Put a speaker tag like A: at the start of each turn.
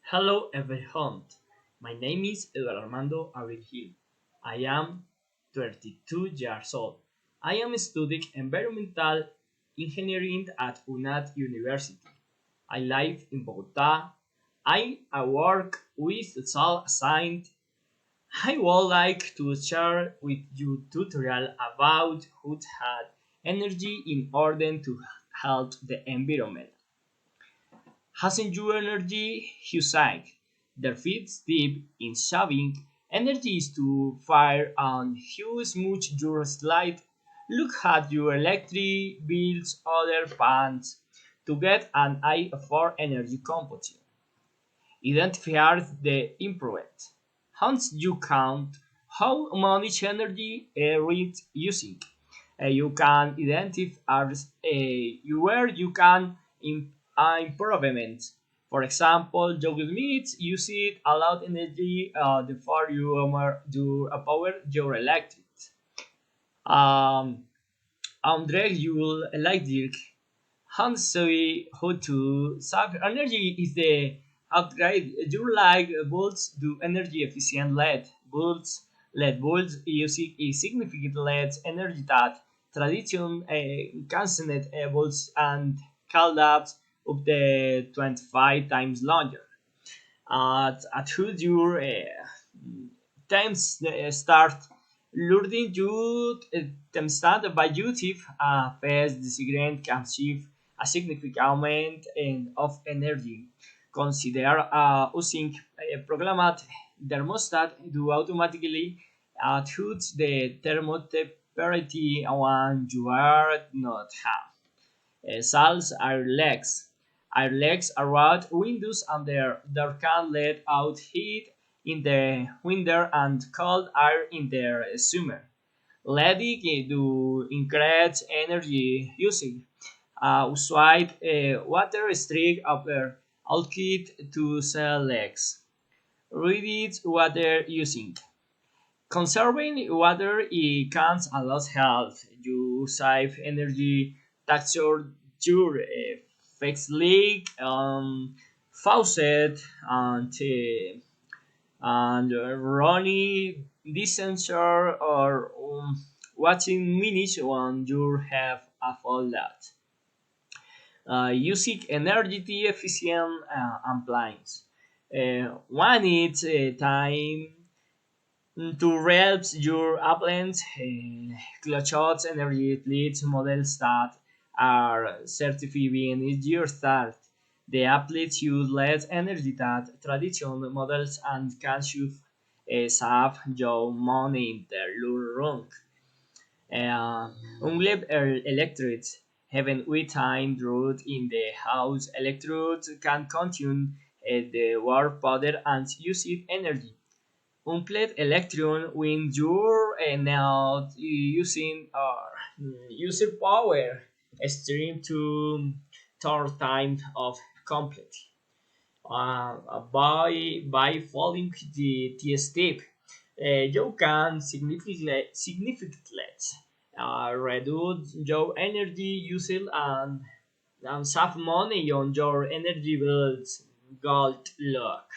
A: Hello everyone. My name is Armando Abril. I am 32 years old. I am studying environmental engineering at UNAT University. I live in Bogota. I work with soil science. I would like to share with you tutorial about how to add energy in order to help the environment. Hasn't your energy usage? The fifth step in saving energy is to fire on how much your slide. Look at your electric bills, other pans to get an eye for energy consumption. Identify the improvement. Once you count how much energy it's using, you can identify where you can improvement. For example, you will need use it a lot energy before you power your electric. Um, Andre, you will electric. Handsome how to save energy is the upgrade. You like bulbs do energy efficient LED bulbs using a significant LED energy that tradition canceled bulbs and called up to 25 times longer. At who your times start learning you them start by YouTube first disagreement can achieve a significant amount of energy. Consider using a programmed thermostat to automatically adjust the thermotemperature when you are not have. Cells are legs. Our legs are round windows and they can let out heat in the winter and cold air in the summer. Letting to increase energy usage. Swipe water streak upper outlet to cell legs. Reduce water using. Conserving water can allow health. You save energy, texture, your fixed leak, faucet, and running this sensor or watching minutes when you have a full that. Using energy efficient appliance. One is time to help your appliance clochots energy leads models that are certified in your start. The applets use less energy than traditional models and can save your money in the long run. Unlike electrodes, having time root in the house electrodes can consume the warp powder and use it energy. Unplugged electron when you're not using power stream to third time of complete. By following the step, you can significantly reduce your energy usage and save money on your energy bills. Gold luck.